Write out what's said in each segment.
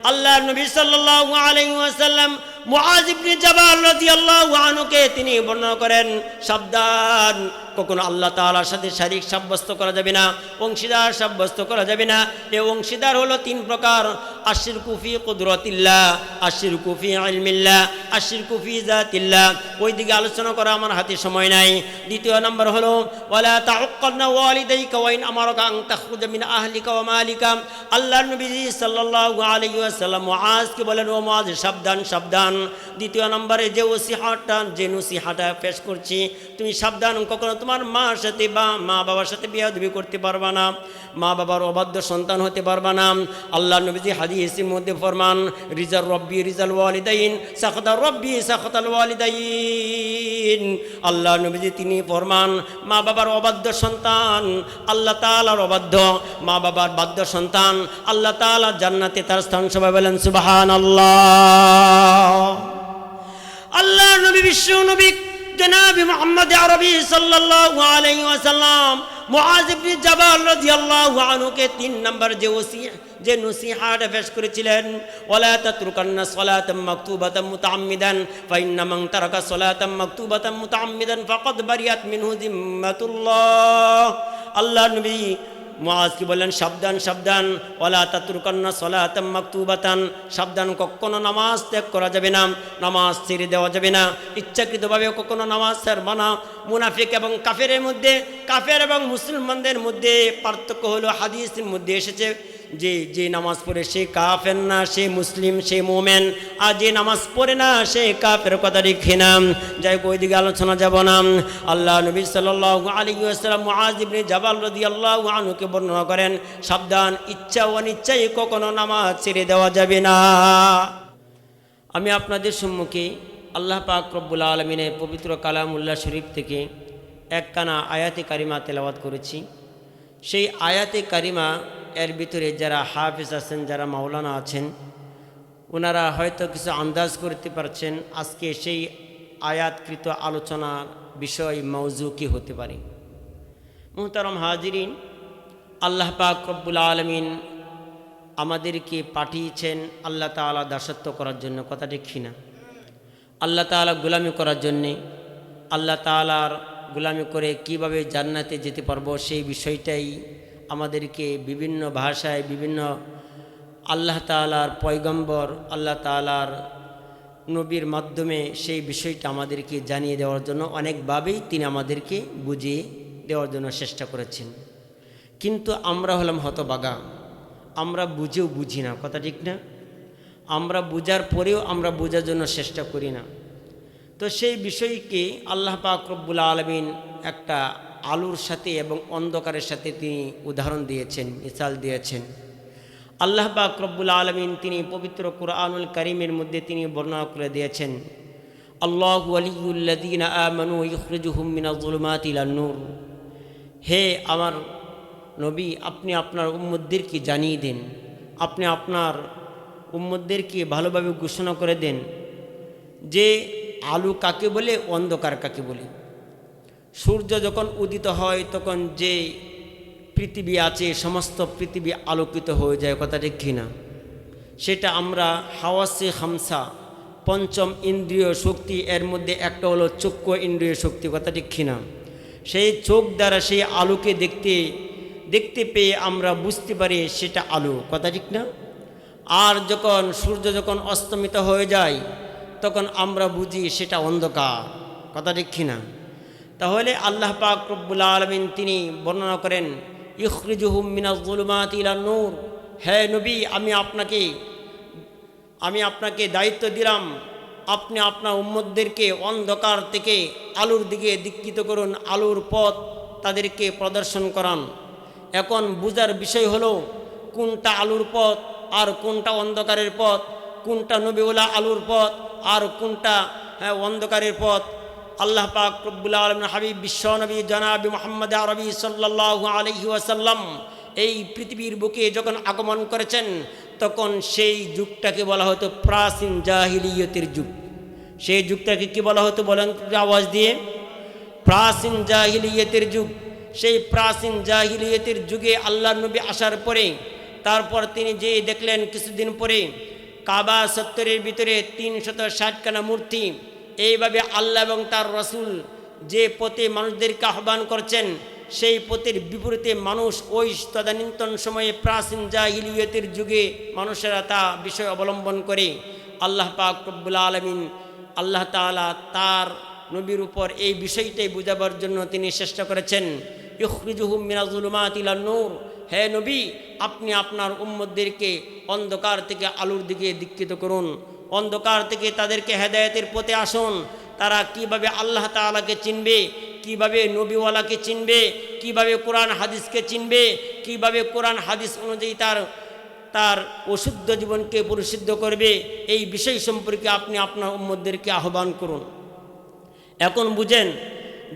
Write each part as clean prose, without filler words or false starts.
আল্লাহ নবী সাল্লাল্লাহু আলাইহি ওয়াসাল্লাম মুআজ ইবনে জাবাল রাদিয়াল্লাহু আনহুকে তিনি বর্ণনা করেন, সাবধান, কখনো আল্লাহ তাআলার সাথে শারীক সাব্যস্ত করা যাবে না, অংশীদার সাব্যস্ত করা যাবে না। এই অংশীদার হলো তিন প্রকার: আশিরকু ফি কুদরাতিল্লাহ, আশিরকু ফি ইলমিল্লাহ, আশিরকু ফি যাতিল্লাহ। ওই দিকে আলোচনা করা আমার হাতে সময় নাই। দ্বিতীয় নম্বর হলো ওয়ালা তাউক্কালনা ওয়ালিদাইকা ওয়া ইন আমারাকা আন তাখরুজা মিন আহলিকা ওয়া মালিকা। আল্লাহর নবী সাল্লাল্লাহু আলাইহি ওয়াসাল্লাম মুআজকে বলেন, ও মুআজ, সাবধান সাবধান। দ্বিতীয় নম্বরে যে নসিহাটা পেশ করছি, তুমি সাবধান, কখনো তোমার মার সাথে বা মা বাবার সাথে বেয়াদবি করতে পারবা না, মা বাবার অবাধ্য সন্তান হতে পারবা না। আল্লাহ নবীজি হাদিসের মধ্যে ফরমান, রিজাল রব্বি রিজাল ওয়ালিদাইন, সাখাতার রব্বি সাখাতাল ওয়ালিদাইন। আল্লাহ নবীজি তিনি ফরমান, মা বাবার অবাধ্য সন্তান আল্লাহ তাআলার অবাধ্য, মা বাবার বাধ্য সন্তান আল্লাহ তাআলা জান্নাতে তার স্থান। সবাই বলেন সুবহানাল্লাহ। আল্লাহ নবী বিশ্ব নবী জনাব মুহাম্মদ আরবি সাল্লাল্লাহু আলাইহি ওয়াসাল্লাম মুআজ ইবনে জাবাল রাদিয়াল্লাহু আনহুকে তিন নম্বর যে নসিহাত পেশ করেছিলেন, ওয়ালা তাতরুকান্না সালাতাম মাকতুবাতাম মুতাআম্মিদান ফাইন্না মান তারাকা সালাতাম মাকতুবাতাম মুতাআম্মিদান ফাকাদ বারিয়াত মিনহু জিম্মাতুল্লাহ। আল্লাহ নবী মুআজকে বললেন, সাবধান সাবধান, ওয়ালা তাতরুকান্না সালাতাম মাকতুবাতান, সাবধান, কখনো নামাজ ত্যাগ করা যাবে না, নামাজ ছেড়ে দেওয়া যাবে না, ইচ্ছাকৃতভাবে কখনো নামাজ ছাড়বা না। মুনাফিক এবং কাফেরের মধ্যে, কাফের এবং মুসলমানদের মধ্যে পার্থক্য হলো, হাদিসের মধ্যে এসেছে যে নামাজ পড়ে সে কাফের না, সে মুসলিম, সে মোমেন, আর যে নামাজ পড়ে না সে কাফের। কথা রেখে নাম যাই ওই দিকে আলোচনা যাব না। আল্লাহ নবী সাল্লাল্লাহু আলাইহি ওয়াসাল্লাম মুআজ ইবনে জাবাল রাদিয়াল্লাহু আনহুকে বর্ণনা করেন, সাবধান, ইচ্ছা ও অনিচ্ছায় কখনো নামাজ ছেড়ে দেওয়া যাবে না। আমি আপনাদের সম্মুখে আল্লাহ পাক রব্বুল আলামিনের পবিত্র কালামুল্লাহ শরীফ থেকে একখানা আয়াতে কারিমা তেলাওয়াত করেছি। সেই আয়াতে কারিমা এর ভিতরে যারা হাফেজ আছেন, যারা মাওলানা আছেন, ওনারা হয়তো কিছু আন্দাজ করতে পারছেন আজকে সেই আয়াতকৃত আলোচনার বিষয় মওজু কি হতে পারে। মুহতারাম হাজিরিন, আল্লাহ পাক রব্বুল আলামিন আমাদেরকে পাঠিয়েছেন আল্লাহ তাআলা দাসত্ব করার জন্য। কথা ঠিক না? আল্লাহ তাআলা গোলামি করার জন্যে, আল্লাহ তাআলার গোলামি করে কিভাবে জান্নাতে যেতে পারবো সেই বিষয়টাই আমাদেরকে বিভিন্ন ভাষায়, বিভিন্ন আল্লাহ তাআলার পয়গম্বর, আল্লাহ তাআলার নবীর মাধ্যমে সেই বিষয়টা আমাদেরকে জানিয়ে দেওয়ার জন্য অনেকভাবেই তিনি আমাদেরকে বুঝিয়ে দেওয়ার জন্য চেষ্টা করেছেন। কিন্তু আমরা হলাম হতভাগা, আমরা বুঝেও বুঝি না। কথা ঠিক না? আমরা বুঝার পরেও আমরা বোঝার জন্য চেষ্টা করি না। তো সেই বিষয়কে আল্লাহ পাক রব্বুল আলামিন একটা আলোর সাথে এবং অন্ধকারের সাথে তিনি উদাহরণ দিয়েছেন, মিসাল দিয়েছেন। আল্লাহ পাক রব্বুল আলামিন তিনি পবিত্র কুরআনুল কারীমের মধ্যে তিনি বর্ণনা করে দিয়েছেন, আল্লাহু ওয়ালিয়ুল্লাযীনা আমানু ইখরিজুহুম মিনাজ যুলুমাতি ইলান নূর। হে আমার নবী, আপনি আপনার উম্মতদেরকে জানিয়ে দেন, আপনি আপনার উম্মতদেরকে ভালোভাবে ঘোষণা করে দেন যে আলো কাকে বলে, অন্ধকার কাকে বলে। সূর্য যখন উদিত হয় তখন যে পৃথিবী আছে সমস্ত পৃথিবী আলোকিত হয়ে যায়। কথা ঠিক না? সেটা আমরা হাওয়াসে খামসা, পঞ্চম ইন্দ্রিয় শক্তি, এর মধ্যে একটা হলো চক্ষু ইন্দ্রিয় শক্তি। কথা ঠিক না? সেই চোখ দ্বারা সেই আলোকে দেখতে পেয়ে আমরা বুঝতে পারি সেটা আলো। কথা ঠিক না? আর যখন সূর্য যখন অস্তমিত হয়ে যায় তখন আমরা বুঝি সেটা অন্ধকার। কথা ঠিক না? তাহলে আল্লাহ পাক রব্বুল আলামিন তিনি বর্ণনা করেন, ইখরিজুহুম মিনাজ যুলুমাতি ইলান নূর। হে নবী, আমি আপনাকে দায়িত্ব দিলাম, আপনি আপনার উম্মতদেরকে অন্ধকার থেকে আলোর দিকে দীক্ষিত করুন, আলোর পথ তাদেরকে প্রদর্শন করান। এখন বুঝার বিষয় হলো কোনটা আলোর পথ আর কোনটা অন্ধকারের পথ, কোনটা নবীওয়ালা আলোর পথ আর কোনটা অন্ধকারের পথ। আল্লাহ পাক রব্বুল আলামিন হাবিব বিশ্বনবী জনাব মুহাম্মদ আরবি সাল্লাল্লাহু আলাইহি ওয়াসাল্লাম এই পৃথিবীর বুকে যখন আগমন করেছেন তখন সেই যুগটাকে বলা হতো প্রাচীন জাহিলিয়তের যুগ। সেই যুগটাকে কি বলা হতো বলেন আওয়াজ দিয়ে? প্রাচীন জাহিলিয়তের যুগ। সেই প্রাচীন জাহিলিয়তের যুগে আল্লাহর নবী আসার পরে তারপর তিনি যে দেখলেন কিছুদিন পরে কাবা চত্বরের ভিতরে 360খানা মূর্তি। এইভাবে আল্লাহ এবং তার রাসূল যে পথে মানুষদেরকে আহ্বান করছেন, সেই পথের বিপরীতে মানুষ ওই তদানীন্তন সময়ে প্রাচীন জাহিলিয়তের যুগে মানুষেরা তা বিষয় অবলম্বন করে। আল্লাহ পাক রব্বুল আলামিন আল্লাহ তাআলা তার নবীর উপর এই বিষয়টাই বোঝাবার জন্য তিনি চেষ্টা করেছেন। ইখরিজুহুম মিনাজ-জুলুমাতি ইলান-নূর, হে নবী, আপনি আপনার উম্মতদেরকে অন্ধকার থেকে আলোর দিকে দীক্ষিত করুন, অন্ধকার থেকে তাদেরকে হেদায়েতের পথে আসুন। তারা কিভাবে আল্লাহ তাআলাকে চিনবে, কিভাবে নবীওয়ালাকে চিনবে, কিভাবে কোরআন হাদিসকে চিনবে, কিভাবে কোরআন হাদিস অনুযায়ী তার অশুদ্ধ জীবনকে পরিশুদ্ধ করবে, এই বিষয় সম্পর্কে আপনি আপনার উম্মতদেরকে আহ্বান করুন। এখন বুঝেন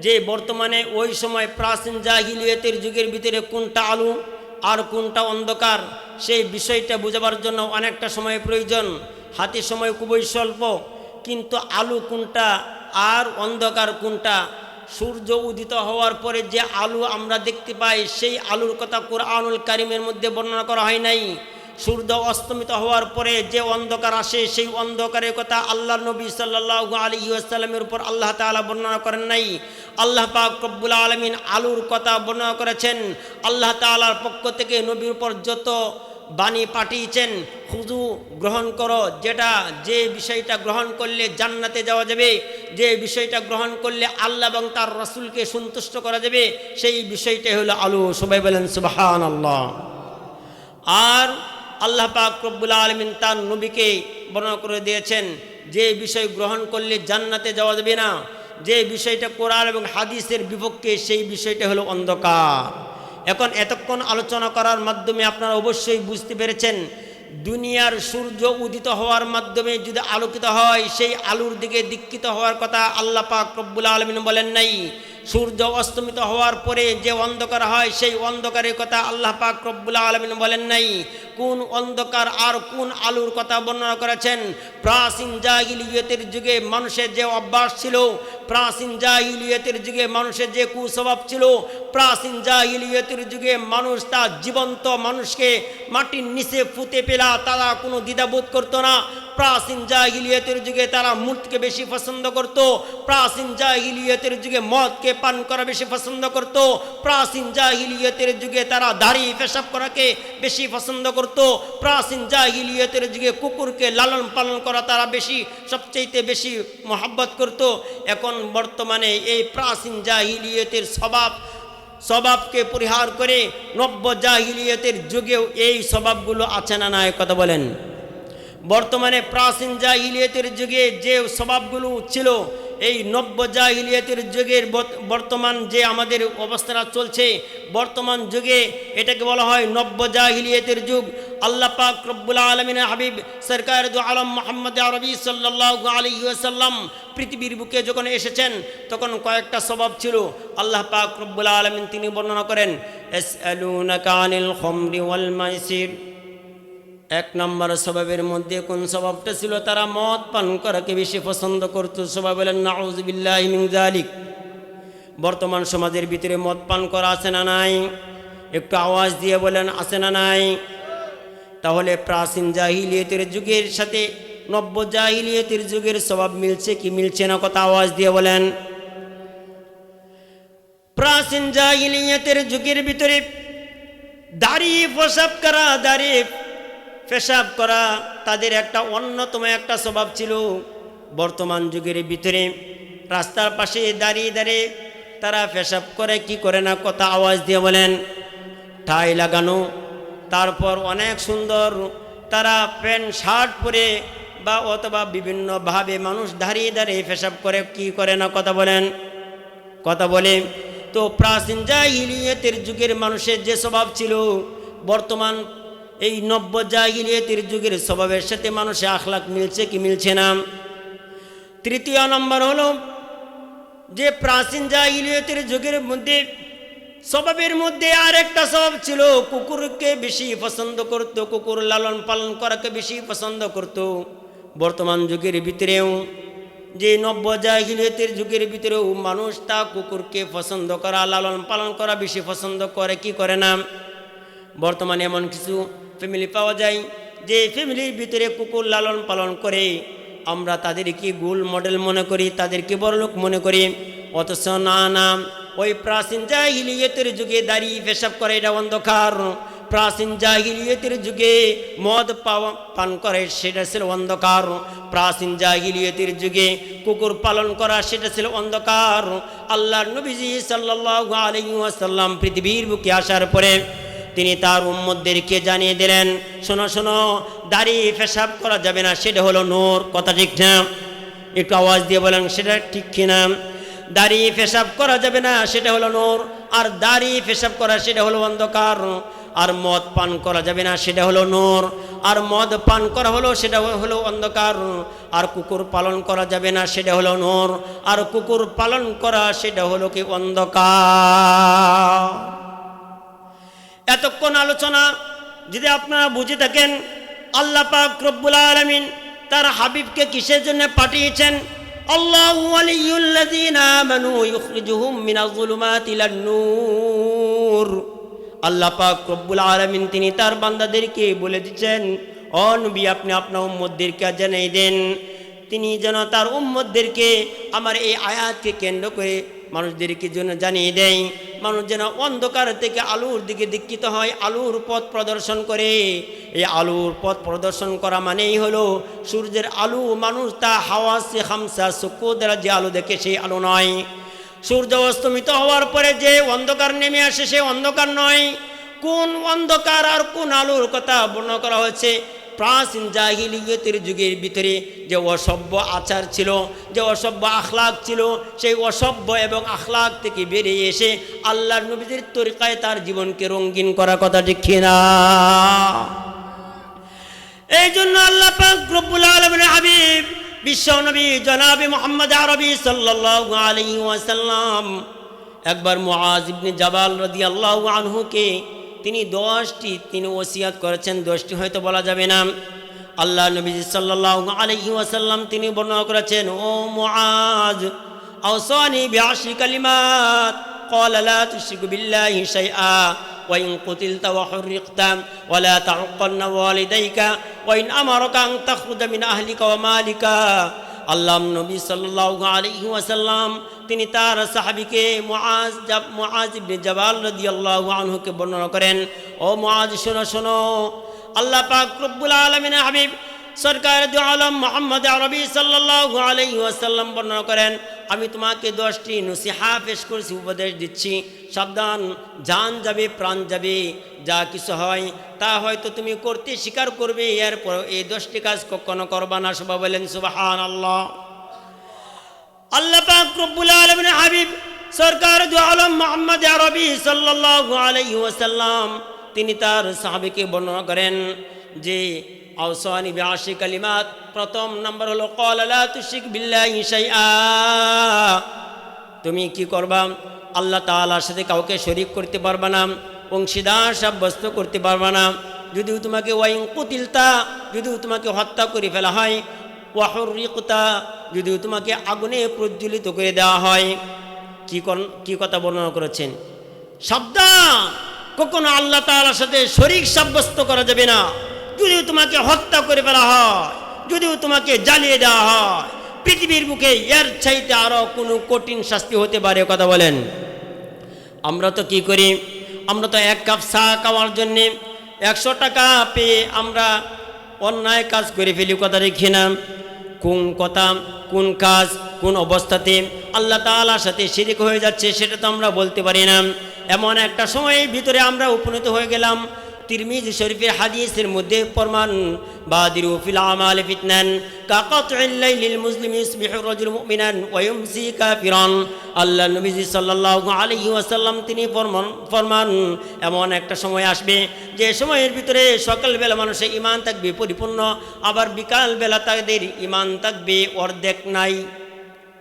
যে বর্তমানে ওই সময় প্রাচীন জাহিলিয়তের যুগের ভিতরে কোনটা আলো আর কোনটা অন্ধকার, সেই বিষয়টা বোঝাবার জন্য অনেকটা সময় প্রয়োজন। হাতে সময় খুবই স্বল্প, কিন্তু আলো কোনটা আর অন্ধকার কোনটা, সূর্য উদিত হওয়ার পরে যে আলো আমরা দেখতে পাই, সেই আলোর কথা কোরআনুল কারীমের মধ্যে বর্ণনা করা হয় নাই। সূর্য অস্তমিত হওয়ার পরে যে অন্ধকার আসে, সেই অন্ধকারের কথা আল্লাহ নবী সাল্লাল্লাহু আলাইহি ওয়াসাল্লামের উপর আল্লাহ তাআলা বর্ণনা করেন নাই। আল্লাহ পাক রব্বুল আলামিন আলোর কথা বর্ণনা করেছেন। আল্লাহ তাআলার পক্ষ থেকে নবীর উপর যত বাণী পাঠিয়েছেন, খুযু গ্রহণ করো, যে বিষয়টা গ্রহণ করলে জান্নাতে যাওয়া যাবে, যে বিষয়টা গ্রহণ করলে আল্লাহ এবং তার রাসূলকে সন্তুষ্ট করা যাবে, সেই বিষয়টাই হলো আলো। সবাই বলেন সুবহানাল্লাহ। আর আল্লাহ পাক রব্বুল আলামিন তার নবীকে বর্ণনা করে দিয়েছেন যে বিষয় গ্রহণ করলে জান্নাতে যাওয়া যাবে না, যে বিষয়টা কোরআন এবং হাদিসের বিপক্ষে, সেই বিষয়টা হলো অন্ধকার। এখন এতক্ষণ আলোচনা করার মাধ্যমে আপনারা অবশ্যই বুঝতে পেরেছেন, দুনিয়ার সূর্য উদিত হওয়ার মাধ্যমে যদি আলোকিত হয়, সেই আলোর দিকে দীক্ষিত হওয়ার কথা আল্লাহ পাক রব্বুল আলামিন বলেন নাই। সূর্য অস্তমিত হওয়ার পরে যে অন্ধকার হয়, সেই অন্ধকারের কথা আল্লাহ পাক রব্বুল আলামিন বলেন নাই। কোন অন্ধকার আর কোন আলোর কথা বর্ণনা করেছেন? প্রাচীন জাহিলিয়তের যুগে মানুষের যে অভ্যাস ছিল, প্রাচীন জাহিলিয়তের যুগে মানুষের যে কুস্বভাব ছিল, প্রাচীন জাহিলিয়তের যুগে মানুষ তার জীবন্ত মানুষকে মাটির নিচে পুঁতে ফেলা তারা কোনো দ্বিধাবোধ করতো না। প্রাচীন জাহিলিয়তের যুগে তারা মূর্তিকে বেশি পছন্দ করত। প্রাচীন জাহিলিয়তের যুগে মদকে পান করা বেশি পছন্দ করত। প্রাচীন জাহিলিয়তের যুগে তারা দাড়ি পেশাব করাকে বেশি পছন্দ করত। প্রাচীন জাহিলিয়তের যুগে কুকুরকে লালন পালন করা তারা সবচেয়ে বেশি মহব্বত করত। এখন বর্তমানে এই প্রাচীন জাহিলিয়তের স্বভাবকে পরিহার করে নব্য জাহিলিয়তের যুগেও এই স্বভাবগুলো আছে না নাই? কথা বলেন। বর্তমানে প্রাচীন জাহিলিয়তের যুগে যে স্বভাবগুলো ছিল, এই নব্য জাহিলিয়তের যুগের বর্তমান যে আমাদের অবস্থাটা চলছে, বর্তমান যুগে এটাকে বলা হয় নব্য জাহিলিয়তের যুগ। আল্লাহ পাক রব্বুল আলামিনের হাবিব সরকার দু আলম মুহাম্মদ আরবি সাল্লাল্লাহু আলাইহি ওয়াসাল্লাম পৃথিবীর বুকে যখন এসেছেন, তখন কয়েকটা স্বভাব ছিল। আল্লাহ পাক রব্বুল আলামিন তিনি বর্ণনা করেন, ইয়াসআলুনাকা আনিল খামরি ওয়াল মাইসির। এক নম্বর স্বভাবের মধ্যে কোন স্বভাবটা ছিল? তারা মদ পান করাকে বেশি পছন্দ করত। সবাই বলেন নাউযু বিল্লাহি মিন যালিক। বর্তমান সমাজের ভিতরে মদ পান করা আছে না নাই? একটু আওয়াজ দিয়ে বলেন, আছে না নাই? তাহলে প্রাচীন জাহিলিয়তের যুগের সাথে নব্য জাহিলিয়তের যুগের স্বভাব মিলছে কি মিলছে না? কথা আওয়াজ দিয়ে বলেন। প্রাচীন জাহিলিয়তের যুগের ভিতরে দাড়ি পেশাব করা তাদের একটা অন্যতম একটা স্বভাব ছিল। বর্তমান যুগের ভিতরে রাস্তার পাশে দাঁড়িয়ে তারা পেশাব করে কি করে না? কথা আওয়াজ দিয়ে বলেন। টাই লাগানো, তারপর অনেক সুন্দর তারা প্যান্ট শার্ট পরে বা অথবা বিভিন্নভাবে মানুষ দাঁড়িয়ে পেশাব করে কি করে না? কথা বলেন। কথা বলে তো প্রাচীন জাহিলিয়তের যুগের মানুষের যে স্বভাব ছিল, বর্তমান এই নব্য জাহিলিয়তের যুগের স্বভাবের সাথে মানুষের আখলাক মিলছে কি মিলছে না? তৃতীয় নম্বর হলো যে প্রাচীন জাহিলিয়তের যুগের মধ্যে স্বভাবের মধ্যে আর একটা স্বভাব ছিল, কুকুরকে বেশি পছন্দ করত, কুকুর লালন পালন করাকে বেশি পছন্দ করত। বর্তমান যুগের ভিতরেও যে নব্য জাহিলিয়তের যুগের ভিতরেও মানুষ তা কুকুরকে পছন্দ করা, লালন পালন করা বেশি পছন্দ করে কি করে না? বর্তমানে এমন কিছু ফ্যামিলি পাওয়া যায় যে ফ্যামিলির ভিতরে কুকুর লালন পালন করে আমরা তাদেরকে গোল মডেল মনে করি, তাদেরকে বড়লোক মনে করি, অথচ না না, ওই প্রাচীন জাহিলিয়তের যুগে দাঁড়িয়ে পেশাব করে এটা অন্ধকার। প্রাচীন জাহিলিয়তের যুগে মদ পান করে সেটা ছিল অন্ধকার। প্রাচীন জাহিলিয়তের যুগে কুকুর পালন করা সেটা ছিল অন্ধকার। আল্লাহর নবীজি সাল্লাল্লাহু আলাইহি ওয়াসাল্লাম পৃথিবীর বুকে আসার পরে তিনি তার উম্মতদেরকে জানিয়ে দিলেন, শোনো শোনো, দাঁড়িয়ে পেশাব করা যাবে না, সেটা হলো নূর। কথা ঠিক না? একটু আওয়াজ দিয়ে বলেন সেটা ঠিক কিনা? দাঁড়িয়ে পেশাব করা যাবে না, সেটা হলো নূর, আর দাঁড়িয়ে পেশাব করা সেটা হলো অন্ধকার। আর মদ পান করা যাবে না, সেটা হলো নূর, আর মদ পান করা হলো সেটা হলো অন্ধকার। আর কুকুর পালন করা যাবে না, সেটা হলো নূর, আর কুকুর পালন করা সেটা হলো কি অন্ধকার। এতক্ষণ আলোচনা যদি আপনারা বুঝে থাকেন, আল্লাহ পাক রব্বুল আলামিন তার হাবিবকে কিসের জন্য পাঠিয়েছেন? আল্লাহু ওয়ালিয়ুল্লাযীনা আমানু ইউখরিজুহুম মিনাজ যুলুমাতি ইলান নূর। আল্লাহ পাক রব্বুল আলামিন তিনি তার বান্দাদেরকে বলে দিচ্ছেন, ও নবী আপনি আপনার উম্মতদেরকে জানিয়ে দেন, তিনি যেন তার উম্মতদেরকে আমার এই আয়াতকে কেন্দ্র করে মানুষদেরকে জন্য জানিয়ে দেয়, মানুষ যেন অন্ধকার থেকে আলোর দিকে দীক্ষিত হয়, আলোর পথ প্রদর্শন করে। এই আলোর পথ প্রদর্শন করা মানেই হলো সূর্যের আলো। মানুষ তা হাওয়াসে খামসা চক্ষু দ্বারা যে আলো দেখে সেই আলো নয়। সূর্য অস্তমিত হওয়ার পরে যে অন্ধকার নেমে আসে সে অন্ধকার নয়। কোন অন্ধকার আর কোন আলোর কথা বর্ণনা করা হয়েছে? প্রাচীন জাহিলিয়তের যুগের ভিতরে যে অসভ্য আচার ছিল, যে অসভ্য আখলাক ছিল, সেই অসভ্য এবং আখলাক থেকে বেরিয়ে এসে আল্লাহর নবীর তরিকায় তার জীবনকে রঙিন করার কথা ঠিক না? এই জন্য আল্লাহ পাক রব্বুল আলামিনের হাবিব বিশ্ব নবী জনাবে মুহাম্মদ আরবি সাল্লাল্লাহু আলাইহি ওয়াসাল্লাম একবার মুআজ ইবনে জাবাল রাদিয়াল্লাহু আনহুকে তিনি 10টি তিনি ওসিয়াত করেছেন। 10টি হয়তো বলা যাবে না। আল্লাহ নবী সাল্লাল্লাহু আলাইহি ওয়াসাল্লাম তিনি বর্ণনা করেছেন, ও মুআজ আওসানি বিআশরি কালিমাত ক্বালা লা তুশরিকু বিল্লাহি শাইআ ওয়া ইন কুতিলতা ওয়া হুররিকতা ওয়া লা তাউক্কান্না ওয়ালিদাইকা ওয়া ইন আমারাকা আন তাখরুজা মিন আহলিকা ওয়া মালিকা। আল্লাহ নবী সাল্লাল্লাহু আলাইহি ওয়াসাল্লাম তিনি তার সাহাবীকে মুআজ ইবনে জাবাল রাদিয়াল্লাহু আনহুকে বর্ণনা করেন, ও মুআজ শোনো শোনো, আল্লাহ পাক রব্বুল আলামিনের হাবিব সরকার দু আলম মুহাম্মদ আরবি সাল্লাল্লাহু আলাইহি ওয়াসাল্লাম বর্ণনা করেন, আমি তোমাকে 10টি নসিহা পেশ করছি, উপদেশ দিচ্ছি, সাবধান, জান যাবে প্রাণ যাবে, যা কিছু হয় তা হয়তো তুমি করতে স্বীকার করবে, এরপর এই 10টি কাজ কখনো করবা না। সবাই বলেন সুবহানাল্লাহ। আল্লাহ পাক রব্বুল আলামিনের হাবিব সরকার দু আলম মুহাম্মদ আরবি সাল্লাল্লাহু আলাইহি ওয়াসাল্লাম তিনি তার সাহাবীকে বর্ণনা করেন যে আওসানি বিআশরি কালিমাত, প্রথম নাম্বার হলো ক্বালা লা তুশরিক বিল্লাহি শাইআ, তুমি কি করবা? আল্লাহ তাআলার সাথে কাউকে শরীক করতে পারবা না, অংশীদার সাব্যস্ত করতে পারবা না। যদিও তোমাকে ওয়াইন কুতিলতা, যদিও তোমাকে হত্যা করে ফেলা হয়, ওয়া হুররিকতা, যদিও তোমাকে আগুনে প্রজ্বলিত করে দেওয়া হয়। কি কথা বর্ণনা করেছেন? সাবধান, কখনো আল্লাহ তাআলার সাথে শরীক সাব্যস্ত করা যাবে না। যদিও তোমাকে হত্যা করে ফেলা হয়, যদিও তোমাকে জ্বালিয়ে দেওয়া হয়, পৃথিবীর বুকে এর চাইতে আরও কোনো কঠিন শাস্তি হতে পারে। কথা বলেন। আমরা তো কি করি? আমরা তো এক কাপ চা খাওয়ার জন্যে 100 টাকা পেয়ে আমরা অন্যায় কাজ করে ফেলি। কথা রেখে না? কোন কথা, কোন কাজ, কোন অবস্থাতে আল্লাহ তাআলার সাথে শিরক হয়ে যাচ্ছে সেটা তো আমরা বলতে পারি না। এমন একটা সময়ের ভিতরে আমরা উপনীত হয়ে গেলাম। তিরমিজি শরীফের হাদিসের মধ্যে প্রমাণ, বাদিরু ফিল আমাল ফিতনান কাকাতউল লাইলিল মুসলিমি ইসবিহু রাজুল মুমিনান ওয়া ইউমসি কাফিরান। আল্লাহ নবী সাল্লাল্লাহু আলাইহি ওয়াসাল্লাম তিনি ফরমান এমন একটা সময় আসবে যে সময়ের ভিতরে সকালবেলা মানুষের ঈমান থাকবে পরিপূর্ণ, আবার বিকালবেলা তাদের ঈমান থাকবে অর্ধেক নাই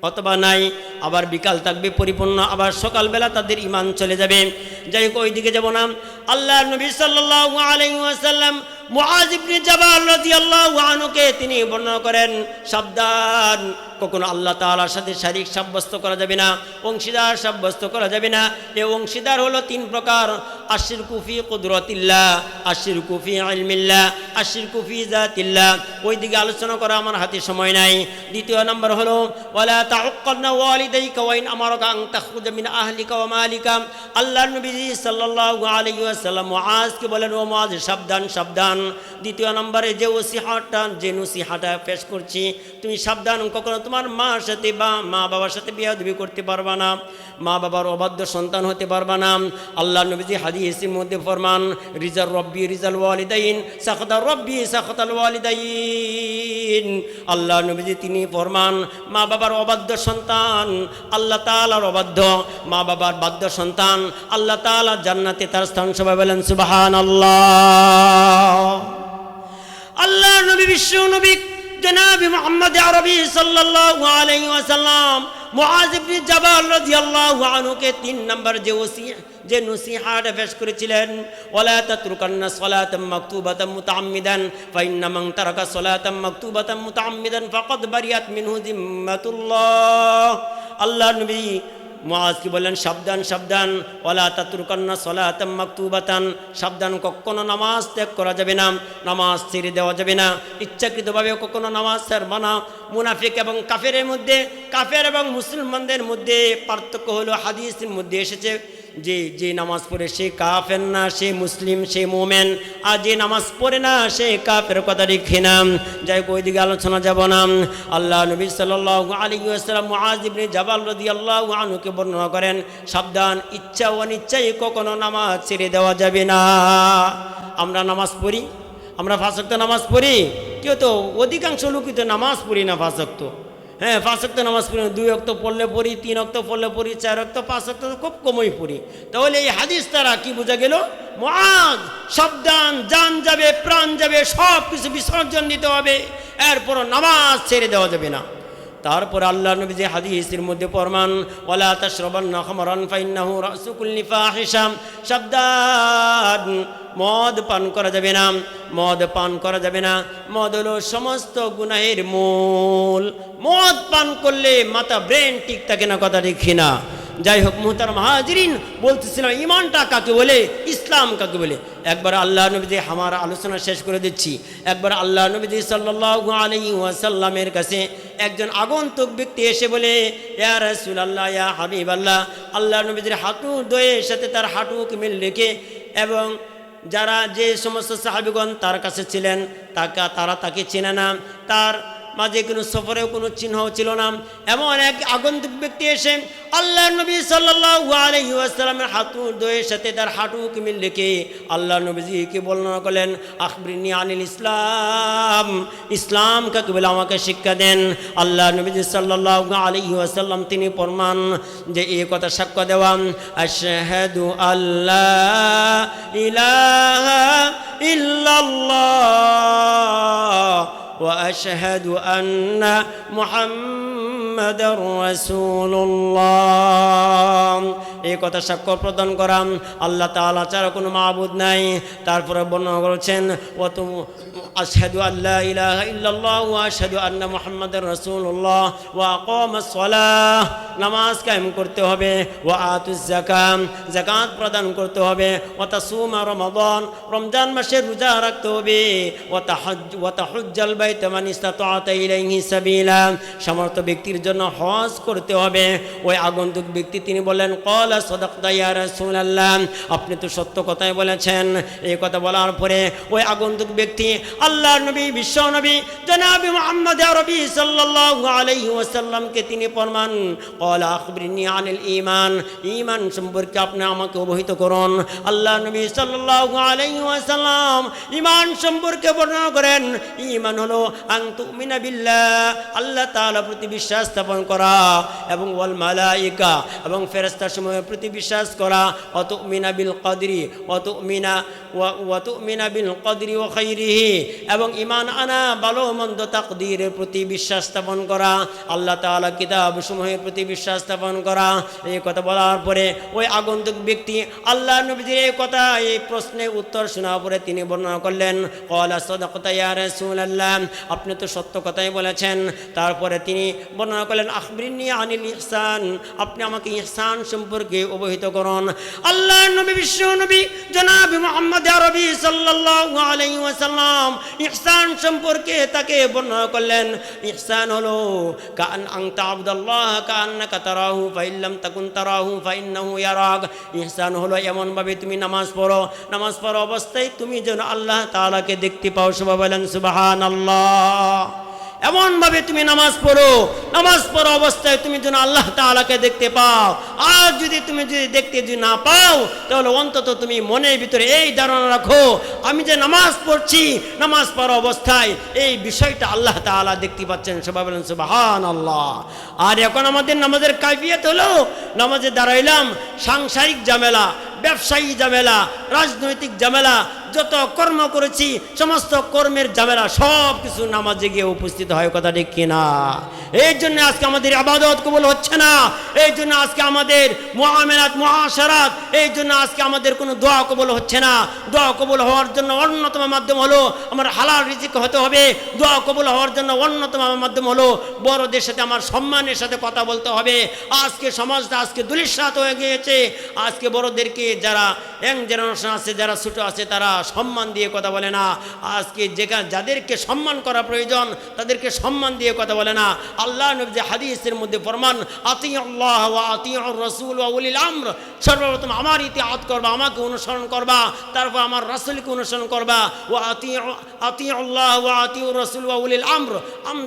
অথবা নাই, আবার বিকাল থাকবে পরিপূর্ণ, আবার সকালবেলা তাদের ঈমান চলে যাবে। যাই হোক, ওইদিকে যাব না। আল্লাহর নবী সাল্লাল্লাহু আলাইহি ওয়াসাল্লাম মুআজ ইবনে জাবাল রাদিয়াল্লাহু আনহুকে তিনি বর্ণনা করেন, সাবধান, কখনো আল্লাহ তাআলার সাথে শারীক সাব্যস্ত করা যাবে না, অংশীদার সাব্যস্ত করা যাবে না। এই অংশীদার হলো তিন প্রকার: আশিরকু ফি কুদরাতিল্লাহ, আশিরকু ফি ইলমিল্লাহ, আশিরকু ফি যাতিল্লাহ। ওই দিকে আলোচনা করা আমার হাতে সময় নাই। দ্বিতীয় নম্বর হলো ওয়ালা তাউক্কালনা ওয়ালিদাইকা ওয়া ইন আমারাকা আন তাখরুজা মিন আহলিকা ওয়া মালিকা। আল্লাহর নবী সাল্লাল্লাহু আলাইহি ওয়াসাল্লাম মুআজকে বলেন, ও মুআজ সাবধান সাবধান। দ্বিতীয় নম্বরে যে নসিহাটা পেশ করছি, তুমি সাবধান, কখনো তোমার মার সাথে বা মা বাবার সাথে বেয়াদবি করতে পারবা না, মা বাবার অবাধ্য সন্তান হতে পারবা না। আল্লাহ নবীজি হাদিসের মধ্যে ফরমান, রিজাল রব্বি রিজাল ওয়ালিদাইন, সাখাতার রব্বি সাখাতাল ওয়ালিদাইন। আল্লাহ নবীজি তিনি ফরমান, মা বাবার অবাধ্য সন্তান আল্লাহ তাআলার অবাধ্য, মা বাবার বাধ্য সন্তান আল্লাহ তাআলা জান্নাতে তার স্থান। সবাই বলেন সুবহানাল্লাহ। আল্লাহ নবী বিশ্ব নবী জনাবে মুহাম্মদ আরবি সাল্লাল্লাহু আলাইহি ওয়াসাল্লাম মুআজ ইবনে জাবাল রাদিয়াল্লাহু আনহুকে 3 নম্বর যে নসিহাত পেশ করেছিলেন, ওয়ালা তাতরুকান্না সালাতাম মাকতুবাতাম মুতাআম্মিদান ফাইন্না মান তারাকা সালাতাম মাকতুবাতাম মুতাআম্মিদান ফাকাদ বারিয়াত মিনহু জিম্মাতুল্লাহ। আল্লাহ নবী মুআজকে বললেন, সাবধান সাবধান, ওয়ালা তাতরুকান্না সালাতাম মাকতুবাতান, সাবধান, কখনো নামাজ ত্যাগ করা যাবে না, নামাজ ছেড়ে দেওয়া যাবে না, ইচ্ছাকৃতভাবে কখনো নামাজ ছাড়বা না। মুনাফিক এবং কাফেরের মধ্যে, কাফের এবং মুসলমানদের মধ্যে পার্থক্য হলো হাদিসের মধ্যে এসেছে যে নামাজ পড়ে সে কাফের না, সে মুসলিম, সে মোমেন, আর যে নামাজ পড়ে না সে কাফের। কথা লিখে না, যাই হোক ওই দিকে আলোচনা যাব না। আল্লাহ নবী সাল্লাল্লাহু আলাইহি ওয়াসাল্লাম মুআজ ইবনে জাবাল রাদিয়াল্লাহু আনহুকে বর্ণনা করেন, সাবধান, ইচ্ছা অনিচ্ছায় কখনো নামাজ ছেড়ে দেওয়া যাবে না। আমরা নামাজ পড়ি, আমরা 5 ওয়াক্ত নামাজ পড়ি, কেউ তো অধিকাংশ লোকই তো নামাজ পড়ি না 5 ওয়াক্ত। হ্যাঁ, 5 ওয়াক্ত নামাজ পড়ি, 2 ওয়াক্ত পড়লে পড়ি, 3 ওয়াক্ত পড়লে পড়ি, 4 ওয়াক্ত, 5 ওয়াক্ত খুব কমই পড়ি। তাহলে এই হাদিস দ্বারা কি বোঝা গেল? মুআজ সাবধান, জান যাবে, প্রাণ যাবে, সব কিছু বিসর্জন দিতে হবে, এরপর নামাজ ছেড়ে দেওয়া যাবে না। তারপর আল্লাহ নবী যে হাদিসের মধ্যে ফরমান, ওয়ালা তাশরাবান্না খামরান ফাইন্নাহু রাসু কুল্লি ফাহিশা, সাবধান, মদ পান করা যাবে না, মদ পান করা যাবে না। মদ হলো সমস্ত গুনাহের মূল। মদ পান করলে মাথা ব্রেন ঠিক থাকে না, কথা দেখি না। যাই হোক মুহতারাম হাজিরিন, বলতেছিলাম ইমানটা কাকে বলে, ইসলাম কাকে বলে। একবার আল্লাহ নবী, আমার আলোচনা শেষ করে দিচ্ছি, একবার আল্লাহ নবী সাল্লাল্লাহু আলাইহি ওয়াসাল্লামের কাছে একজন আগন্তুক ব্যক্তি এসে বলে, ইয়া রাসূলুল্লাহ, ইয়া হাবিবাল্লাহ, আল্লাহ নবীর হাঁটু দয়ের সাথে তার হাঁটুকে মিল রেখে এবং যে সমস্ত সাহাবীগণ তার কাছে ছিলেন তারা তাকে চেনে না, তার মাঝে কোনো সফরেও কোনো চিহ্ন ছিল না। এমন এক আগন্তুক ব্যক্তি এসে আল্লাহ নবী সাল্লাল্লাহু আলাইহি ওয়াসাল্লামের হাঁটু দয়ের সাথে তার হাঁটুকে মিল রেখে আল্লাহ নবীজিকে বর্ণনা করলেন, আখবিরনি আনিল ইসলাম, ইসলাম কাকে বলে আমাকে শিক্ষা দেন। আল্লাহ নবীজি সাল্লাল্লাহু আলাইহি ওয়াসাল্লাম তিনি ফরমান যে এই কথা সাক্ষ্য দেওয়া, আশহাদু আল্লা ইলাহা ইল্লাল্লাহ ওয়া আশহাদু আন্না মুহাম্মাদার রাসূলুল্লাহ। এই কথা সাক্ষ্য প্রদান করা আল্লাহ তাআলা ছাড়া কোনো মাবুদ নাই। তারপরে বর্ণনা করেছেন, আশহাদু আল্লা ইলাহা ইল্লাল্লাহ ওয়া আশহাদু আন্না মুহাম্মাদার রাসূলুল্লাহ ওয়া আকামাস সালাহ, নামাজ কায়েম করতে হবে, ওয়া আতুজ যাকাত, যাকাত প্রদান করতে হবে, ওয়া তাসুমা রমাদান, রমজান মাসে রোজা রাখতে হবে, ওয়া তাহুজ্জাল বাইতা মান ইসতাতা ইলাইহি সাবিলা, সমর্থ ব্যক্তির জন্য হজ করতে হবে। ওই আগন্তুক ব্যক্তি তিনি বলেন, ক্বালা সাদাকতা ইয়া রাসূলুল্লাহ, আপনি তো সত্য কথাই বলেছেন। এই কথা বলার পরে ওই আগন্তুক ব্যক্তি আল্লাহর নবী, বিশ্ব নবী জনাবে মুহাম্মদ আরবি সাল্লাল্লাহু আলাইহি ওয়াসাল্লামকে তিনি ফরমান, ক্বালা আখবিরনি আনিল ঈমান, ঈমান সম্পর্কে আপনি আমাকে অবহিত করুন। আল্লাহ নবী সাল্লাল্লাহু আলাইহি ওয়াসাল্লাম ঈমান সম্পর্কে বর্ণনা করেন, ঈমান হলো আন তুমিনা বিল্লাহ, আল্লাহ তাআলার প্রতি বিশ্বাস স্থাপন করা, এবং ওয়াল মালাইকা, এবং ফেরেশতাসমূহের প্রতি বিশ্বাস করা, অতুমিনা বিল কদরি অতুমিনা বিল কদরি ওয়া খাইরিহি, এবং ঈমান আনা ভালো মন্দ তাকদীরের প্রতি বিশ্বাস স্থাপন করা, আল্লাহ তাআলা কিতাব সমূহের প্রতি বিশ্বাস স্থাপন করা। এই কথা বলার পরে ওই আগন্তুক ব্যক্তি আল্লাহ নবীজির এই কথা, এই প্রশ্নের উত্তর শোনার পরে তিনি বর্ণনা করলেন, ক্বালা সাদাকতা ইয়া রাসূলুল্লাহ, আপনি তো সত্য কথাই বলেছেন। তারপরে তিনি বর্ণনা করলেন, আখবিরনি আনিল ইহসান, আপনি আমাকে ইহসান সম্পর্কে অবহিত করুন। আল্লাহ নবী বিশ্ব নবী জনাব মুহাম্মদ আরবি সাল্লাল্লাহু আলাইহি ওয়াসাল্লাম ইহসান সম্পর্কে তাকে বর্ণনা করলেন। ইহসান হলো কান আনতা আবদুল্লাহ কান্নাকা তারাহু ফাইল্লাম তাকুন তারাহু ফাইন্নাহু ইয়ারাক। ইহসান হলো এমনভাবে তুমি নামাজ পড়ো, নামাজ পড়া অবস্থায় তুমি যেন আল্লাহ তাআলাকে দেখতে পাও। সবাই বলেন সুবহানাল্লাহ। এমনভাবে তুমি নামাজ পড়ো, নামাজ পড়া অবস্থায় তুমি যেন আল্লাহ তাআলাকে দেখতে পাও। আর যদি দেখতে না পাও, তাহলে অন্তত তুমি মনের ভিতরে এই ধারণা রাখো, আমি যে নামাজ পড়ছি, নামাজ পড়া অবস্থায় এই বিষয়টা আল্লাহ তাআলা দেখতে পাচ্ছেন। সবাই বলেন সুবহানাল্লাহ। আর এখন আমাদের নামাজের কাইফিয়ত হলো, নামাজে দাঁড়াইলাম, সাংসারিক ঝামেলা, ব্যবসায়ী ঝামেলা, রাজনৈতিক ঝামেলা, যত কর্ম করেছি সমস্ত কর্মের ঝামেলা সব কিছু নামাজে গিয়ে উপস্থিত হয়। কথা ঠিক কিনা? এই জন্য আজকে আমাদের ইবাদত কবুল হচ্ছে না, এই জন্য আজকে আমাদের মুআমালাত মুআশারাত, এই জন্য আজকে আমাদের কোনো দোয়া কবুল হচ্ছে না। দোয়া কবুল হওয়ার জন্য অন্যতম মাধ্যম হলো আমার হালাল রিজিক হতে হবে। দোয়া কবুল হওয়ার জন্য অন্যতম মাধ্যম হলো বড়দের সাথে আমার সম্মানের সাথে কথা বলতে হবে। আজকে সমাজটা আজকে দুলিশাত হয়ে গিয়েছে। আজকে বড়দেরকে যারা ইয়াং জেনারেশন আছে, যারা ছোট আছে, তারা সম্মান দিয়ে কথা বলে না। আজকে যাদেরকে সম্মান করা প্রয়োজন তাদেরকে সম্মান দিয়ে কথা বলে না। আল্লাহ নবী যে হাদিসের মধ্যে ফরমান, আতিউল্লাহ ওয়া আতিউর রাসূল ওয়া উলিল আমর, সর্বপ্রথম আমার ইতিআত করবা, আমাকে অনুসরণ করবা, তারপর আমার রাসূলকে অনুসরণ করবা। ওয়া আতিউল্লাহ ওয়া আতিউর রাসূল ওয়া উলিল আমর,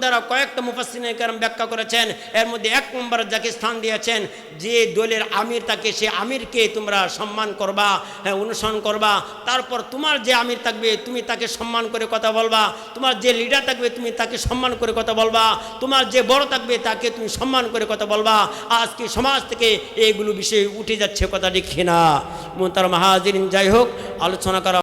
দ্বারা কয়েকটা মুফাসসিরিনে কেরাম ব্যাখ্যা করেছেন। এর মধ্যে এক নম্বর যাকে স্থান দিয়েছেন, যে দলের আমির তাকে, সে আমিরকে তোমরা সম্মান করবা, হ্যাঁ অনুসরণ করবা। তারপর তোমার যে আমির থাকবে তুমি তাকে সম্মান করে কথা বলবা, তোমার যে লিডার থাকবে তুমি তাকে সম্মান করে কথা বলবা, তোমার যে বড় থাকবে তাকে তুমি সম্মান করে কথা বলবা। আজকে সমাজ থেকে এইগুলো বিষয় উঠে যাচ্ছে। কথা ঠিক না? মুহতারাম হাজিরিন, যাই হোক, আলোচনা করা